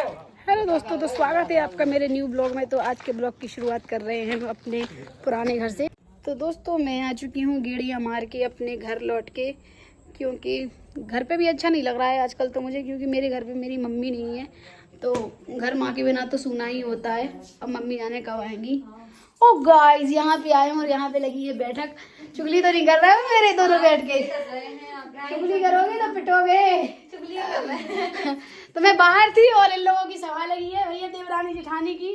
Hello दोस्तों, तो स्वागत है आपका मेरे न्यू ब्लॉग में। तो आज के ब्लॉग की शुरुआत कर रहे हैं हम अपने पुराने घर से। तो दोस्तों मैं आ चुकी हूँ गेड़ियाँ मार के अपने घर लौट के, क्योंकि घर पे भी अच्छा नहीं लग रहा है आजकल तो मुझे, क्योंकि मेरे घर पे मेरी मम्मी नहीं है। तो घर माँ के बिना तो सूना ही होता है। अब मम्मी जाने कब आएंगी। ओ गाइस, यहाँ पे आए हूँ और यहाँ पे लगी है बैठक। चुगली तो नहीं कर रहे हो मेरे दोनों बैठ के? चुगली करोगे तो पिटोगे। तो मैं बाहर थी और इन लोगों की सभा लगी है भैया देवरानी जेठानी की।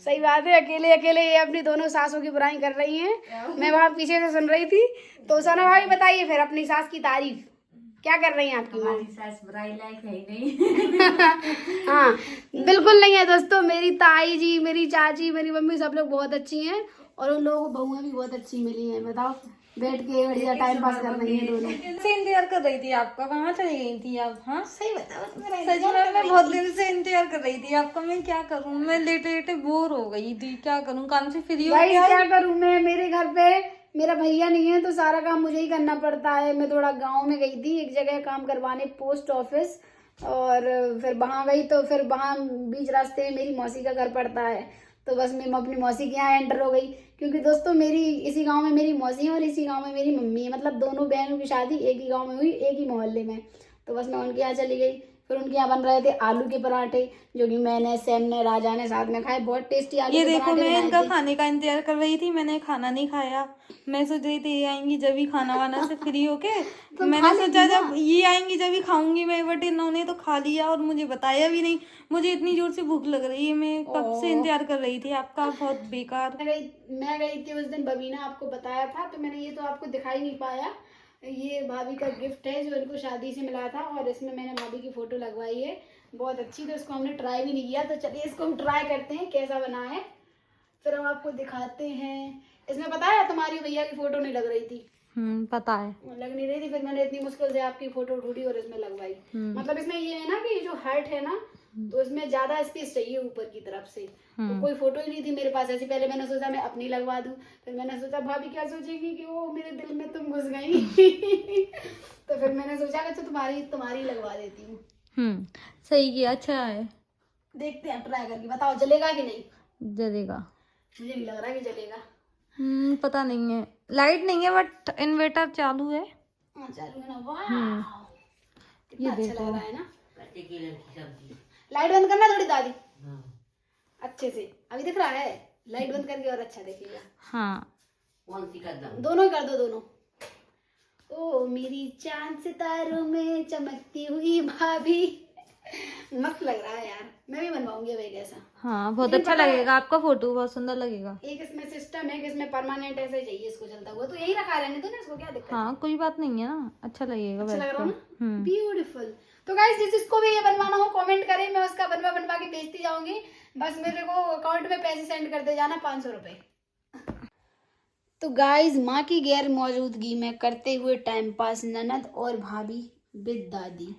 सही बात है, अकेले अकेले ये अपनी दोनों सासों की बुराई कर रही हैं। मैं वहाँ पीछे से सुन रही थी। तो सोना भाभी बताइए फिर अपनी सास की तारीफ क्या कर रही हैं आपकी माँ? सास बुराई लायक है ही नहीं। हाँ बिल्कुल नहीं है दोस्तों। मेरी ताई जी, मेरी चाची, मेरी मम्मी सब लोग बहुत अच्छी हैं और उन लोगों को बहुएं भी बहुत अच्छी मिली हैं। बताओ, बैठ के बढ़िया टाइम पास कर रही हैं दोनों। से इंतजार कर रही थी आपका, कहाँ चली गई थी आप? हाँ सही बताओ, सच में मैं बहुत दिन से इंतजार कर रही थी आपका। मैं क्या करूँ, मैं लेटे लेटे बोर हो गई थी। क्या करूँ, काम से फ्री हो गया। क्या करूँ मैं, मेरे घर पे मेरा भैया नहीं है तो सारा काम मुझे ही करना पड़ता है। मैं थोड़ा गांव में गई थी एक जगह काम करवाने, पोस्ट ऑफिस, और फिर वहां गई तो फिर वहां बीच रास्ते में मेरी मौसी का घर पड़ता है। तो बस मैं अपनी मौसी के यहाँ एंटर हो गई, क्योंकि दोस्तों मेरी इसी गांव में मेरी मौसी है और इसी गांव में मेरी मम्मी है। मतलब दोनों बहनों की शादी एक ही गांव में हुई, एक ही मोहल्ले में। तो बस मैं उनके यहाँ चली गई। फिर उनके यहाँ बन रहे थे आलू के पराठे, जो कि मैंने, सैम ने, राजा ने साथ में खाए। बहुत टेस्टी आलू ये के देखो, पराठे मैं बनाए इनका थे। खाने का इंतजार कर रही थी। मैंने खाना नहीं खाया। मैं सोच रही थी ये आएंगी जब ही खाना वाना से फ्री होके। तो मैंने सोचा जब ये आएंगी जब ही खाऊंगी मैं, बट इन्होंने तो खा लिया और मुझे बताया भी नहीं। मुझे इतनी जोर से भूख लग रही है, मैं कब से इंतजार कर रही थी आपका। बहुत बेकार। मैं गई थी उस दिन, बबीना आपको बताया था, तो मैंने ये तो आपको दिखाई नहीं पाया। ये भाभी का गिफ्ट है जो इनको शादी से मिला था, और इसमें मैंने भाभी की फोटो लगवाई है बहुत अच्छी। तो इसको हमने ट्राई भी नहीं किया, तो चलिए इसको हम ट्राई करते हैं कैसा बना है, फिर हम आपको दिखाते हैं। इसमें पता है तुम्हारी भैया की फोटो नहीं लग रही थी। पता है, लग नहीं रही थी। फिर मैंने इतनी मुश्किल से आपकी फोटो ढूंढी और इसमें लगवाई। मतलब इसमें ये है ना कि जो हार्ट है ना, तो इसमें ज्यादा स्पेस चाहिए ऊपर की तरफ से। तो कोई फोटो ही नहीं थी मेरे पास ऐसी। पहले मैंने सोचा मैं अपनी लगवा दूं, फिर मैंने सोचा भाभी क्या सोचेगी कि वो मेरे दिल में तुम घुस गई। तो फिर मैंने सोचा कि तुम्हारी लगवा देती हूँ। सही किया, अच्छा है। देखते हैं ट्राई करके, बताओ जलेगा कि नहीं। जलेगा। मुझे नहीं लग रहा कि जलेगा। पता नहीं है, लाइट नहीं है बट इन्वर्टर चालू है। हाँ चालू है ना। वाह कितना अच्छा लग रहा है ना। लाइट बंद करना थोड़ी दादी, अच्छे से। अभी दिख रहा है, लाइट बंद करके और अच्छा दिखेगा। हाँ दोनों कर दो, दोनों। ओ मेरी चांद सितारों में चमकती हुई भाभी। मस्त लग रहा है यार, मैं भी बनवाऊंगी अब एक ऐसा। हाँ बहुत अच्छा लगेगा आपका, फोटो बहुत सुंदर लगेगा। एक इसमें सिस्टम है कि इसमें परमानेंट ऐसे चाहिए इसको चलता हुआ, तो यही रखा रहने दो ना इसको, क्या दिक्कत है? हाँ कोई बात नहीं है ना, अच्छा लगेगा। अच्छा लग रहा है ना, ब्यूटीफुल। तो गाइस जिसको भी ये बनवाना हो कमेंट करें, मैं उसका बनवा के भेजती जाऊंगी। बस मेरे को अकाउंट में पैसे सेंड करते जाना, 500 रुपए। तो गाइस माँ की गैर मौजूदगी में करते हुए टाइम पास ननद और भाभी विद दादी।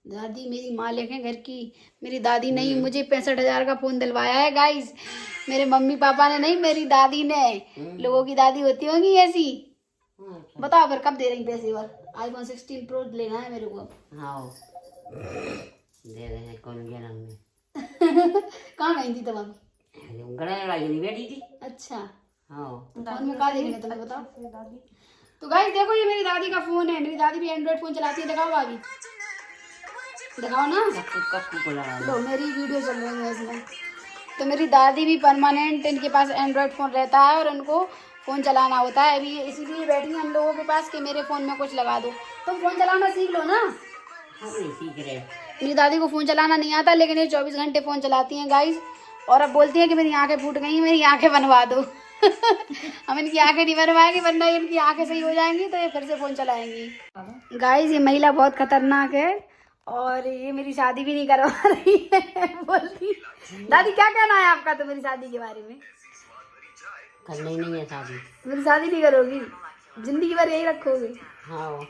दादी मेरी मालिक है घर की, मेरी दादी नहीं। मुझे 65,000 का फोन दिलवाया है गाइस, मेरे मम्मी पापा ने नहीं, मेरी दादी ने। लोगों की दादी होती होंगी ऐसी। बताओ फिर कब दे रही पैसे? और iPhone 16 Pro लेना है मेरे को। हाँ दे रहे हैं कौन गया नाम में। कहाँ गई थी तब आप? गड़ा लड़ाई नहीं बैठी थी। अच्छा हाँ फोन में कहा देंगे तुम्हें, बताओ। तो गाइस देखो ये मेरी दादी का फोन है। मेरी दादी भी एंड्रॉइड फोन चलाती है। दिखाओ भाभी, दिखाओ ना। कक्कू को लड़ा लो मेरी वीडियो चल रही है इसमें। तो मेरी दादी भी परमानेंट, इनके पास एंड्रॉइड फ़ोन रहता है और उनको फ़ोन चलाना होता है। अभी इसीलिए बैठी हैं हम लोगों के पास कि मेरे फ़ोन में कुछ लगा दो। तुम फ़ोन चलाना सीख लो ना। हम नहीं सीख रहे। मेरी दादी को फ़ोन चलाना नहीं आता, लेकिन ये 24 घंटे फ़ोन चलाती हैं गाइस। और अब बोलती हैं कि मेरी आंखें फूट गई, मेरी आंखें बनवा दो। हम इनकी आंखें नहीं बनवाएंगे, वरना इनकी आंखें सही हो जाएंगी तो ये फिर से फ़ोन चलाएंगी। गाइस ये महिला बहुत खतरनाक है और ये मेरी शादी भी नहीं करवा रही है। बोलती दादी क्या कहना है आपका तो मेरी शादी के बारे में? करना ही नहीं है शादी। मेरी शादी नहीं करोगी? जिंदगी भर यही रखोगे? हाँ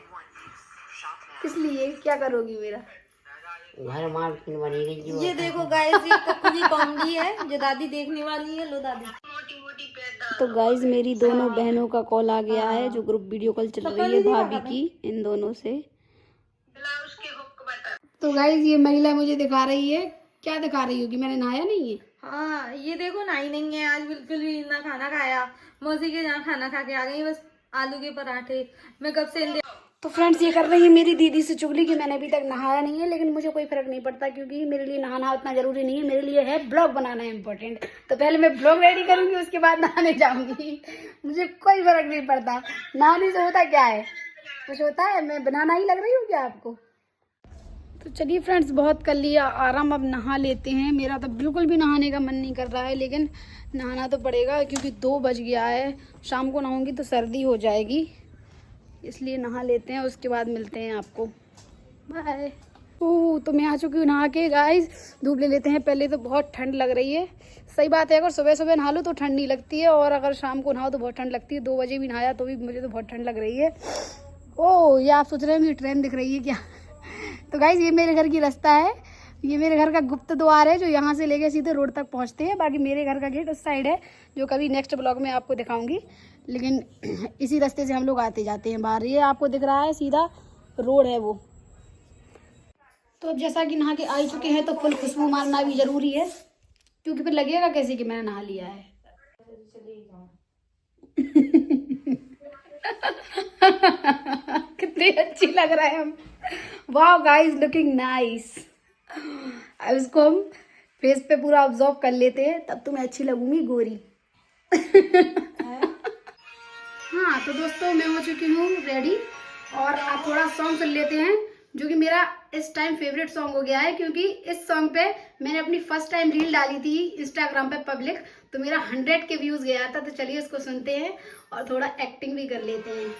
किस लिए, क्या करोगी मेरा? घर मालकिन बनेगी जो। ये देखो गाइस, ये कक्कू की कॉमेडी है जो दादी देखने वाली है। लो दादी। तो गाइज मेरी दोनों बहनों का कॉल आ गया है, जो ग्रुप वीडियो कॉल चल रही है भाभी की, इन दोनों से। तो गाइज ये महिला मुझे दिखा रही है क्या दिखा रही हो कि मैंने नहाया नहीं है? हाँ ये देखो नहाई नहीं है आज बिल्कुल भी, ना खाना खाया। मौसी के यहाँ खाना खा के आ गई, बस आलू के पराठे। मैं कब से तो फ्रेंड्स ये कर रही है मेरी दीदी से चुगली कि मैंने अभी तक नहाया नहीं है, लेकिन मुझे कोई फर्क नहीं पड़ता क्योंकि मेरे लिए नहाना उतना जरूरी नहीं है। मेरे लिए है ब्लॉग बनाना इम्पोर्टेंट। तो पहले मैं ब्लॉग रेडी करूंगी, उसके बाद नहाने जाऊंगी। मुझे कोई फर्क नहीं पड़ता, नहाने से होता क्या है, कुछ होता है? मैं बनाना ही लग रही हूँ क्या आपको? तो चलिए फ्रेंड्स, बहुत कर लिया आराम, अब नहा लेते हैं। मेरा तो बिल्कुल भी नहाने का मन नहीं कर रहा है, लेकिन नहाना तो पड़ेगा क्योंकि 2 बज गया है। शाम को नहाऊंगी तो सर्दी हो जाएगी, इसलिए नहा लेते हैं, उसके बाद मिलते हैं आपको। बाय। ओह तो मैं आ चुकी हूँ नहा के। गाइस धूप ले लेते हैं पहले, तो बहुत ठंड लग रही है। सही बात है, अगर सुबह सुबह नहा लो तो ठंड नहीं लगती है, और अगर शाम को नहाओ तो बहुत ठंड लगती है। 2 बजे भी नहाया तो भी मुझे तो बहुत ठंड लग रही है। ओह ये आप सोच रहे होंगे ट्रेन दिख रही है क्या? तो गाइस ये मेरे घर की रास्ता है, ये मेरे घर का गुप्त द्वार है जो यहाँ से लेके सीधे रोड तक पहुँचते हैं। बाकी मेरे घर का गेट उस साइड है, जो कभी नेक्स्ट ब्लॉग में आपको दिखाऊंगी। लेकिन इसी रास्ते से हम लोग आते जाते हैं बाहर। ये आपको दिख रहा है सीधा रोड है वो। तो अब जैसा कि नहा के आ चुके हैं तो फुल खुशबू मारना भी जरूरी है, क्योंकि फिर लगेगा कैसे कि मैंने नहा लिया है। कितनी अच्छी लग रहा है हम। वाह गाइस लुकिंग नाइस। अब इसको हम फेस पे पूरा ऑब्जर्व कर लेते हैं, तब तो मैं अच्छी लगूंगी गोरी। हाँ तो दोस्तों मैं हो चुकी हूँ रेडी, और आप थोड़ा सॉन्ग सुन लेते हैं जो कि मेरा इस टाइम फेवरेट सॉन्ग हो गया है, क्योंकि इस सॉन्ग पे मैंने अपनी फर्स्ट टाइम रील डाली थी इंस्टाग्राम पे पब्लिक, तो मेरा 100 के व्यूज गया था। तो चलिए इसको सुनते हैं और थोड़ा एक्टिंग भी कर लेते हैं।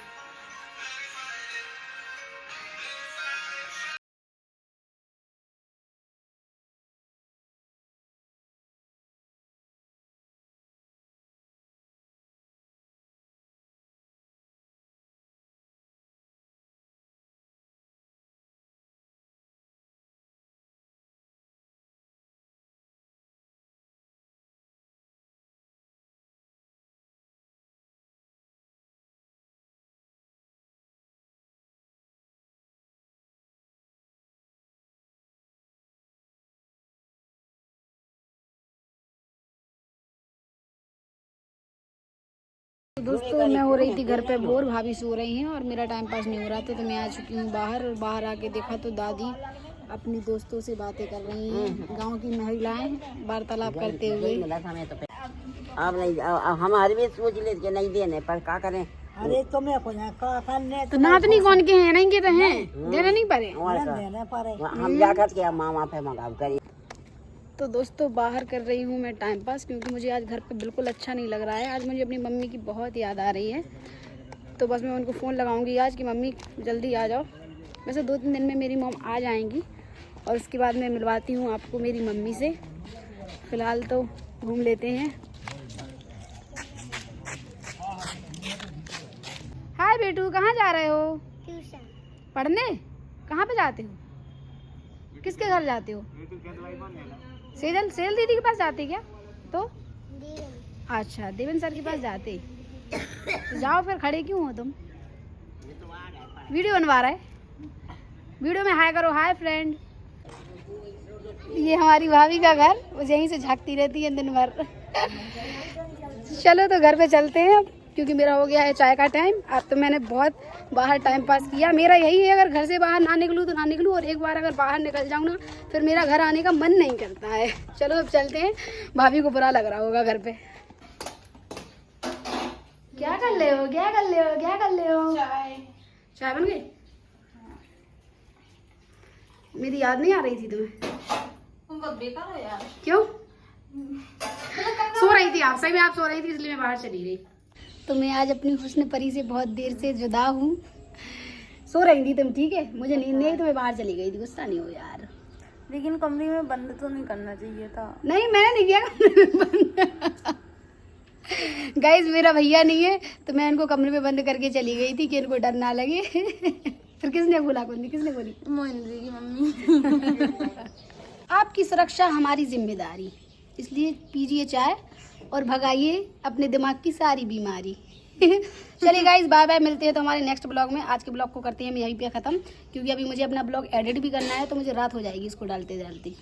तो दोस्तों मैं हो रही थी घर पे बोर, भाभी सो रही हैं और मेरा टाइम पास नहीं हो रहा था, तो मैं आ चुकी हूँ बाहर। और बाहर आके देखा तो दादी अपनी दोस्तों से बातें कर रही हैं, गांव की महिलाएं वार्तालाप करते हुए। अब नहीं, अब हमारे भी सोच ले के नहीं देने पर क्या करें। अरे तुम्हें को ना का खाने तो नातनी कौन के हैं, नहीं के तो हैं, देना नहीं पड़े। देने पड़े। हम जाकर के मामा पे मंगाव करिए। तो दोस्तों बाहर कर रही हूँ मैं टाइम पास, क्योंकि मुझे आज घर पे बिल्कुल अच्छा नहीं लग रहा है। आज मुझे अपनी मम्मी की बहुत याद आ रही है, तो बस मैं उनको फ़ोन लगाऊंगी आज कि मम्मी जल्दी आ जाओ। वैसे 2-3 दिन में मेरी मॉम आ जाएंगी, और उसके बाद मैं मिलवाती हूँ आपको मेरी मम्मी से। फ़िलहाल तो घूम लेते हैं। हाय बेटू, कहाँ जा रहे हो? ट्यूशन पढ़ने? कहाँ पे जाते हो? किसके घर जाते हो? सेल दीदी के पास जाते क्या? तो अच्छा देवेन सर के पास जाते, तो जाओ फिर, खड़े क्यों हो तुम? वीडियो बनवा रहा है, वीडियो में हाय करो। Hi friend. ये हमारी भाभी का घर, वो यहीं से झांकती रहती है दिन भर। चलो तो घर पे चलते हैं अब, क्योंकि मेरा हो गया है चाय का टाइम। अब तो मैंने बहुत बाहर टाइम पास किया। मेरा यही है, अगर घर से बाहर ना निकलूँ तो ना निकलूँ, और एक बार अगर बाहर निकल जाऊँ ना फिर मेरा घर आने का मन नहीं करता है। चलो अब चलते हैं, भाभी को बुरा लग रहा होगा घर पे। क्या कर ले हो, क्या कर ले हो, क्या कर ले हो? चाय बन गई? मेरी याद नहीं आ रही थी तुम्हें? तुम बहुत बेकार हो यार। क्यों? सो रही थी आप, सही में आप सो रही थी, इसलिए मैं बाहर चली गई। तो मैं आज अपनी हुस्न परी से बहुत देर से जुदा हूँ। सो रही थी तुम, ठीक है? मुझे नींद नहीं आई तो मैं बाहर चली गई थी। गुस्सा नहीं हो यार। लेकिन कमरे में बंद तो नहीं करना चाहिए था। नहीं मैंने नहीं किया कमरे में बंद। गाइस मेरा भैया नहीं है, तो मैं इनको कमरे में बंद करके चली गई थी कि इनको डर ना लगे। फिर किसने बोला? कोई किसने बोली? मोहिंद्री की मम्मी। आपकी सुरक्षा हमारी जिम्मेदारी, इसलिए पीजिए चाय और भगाइए अपने दिमाग की सारी बीमारी। चलिए गाइस बाय बाय, मिलते हैं तो हमारे नेक्स्ट ब्लॉग में। आज के ब्लॉग को करते हैं हम यहीं पे ख़त्म, क्योंकि अभी मुझे अपना ब्लॉग एडिट भी करना है, तो मुझे रात हो जाएगी इसको डालते डालते।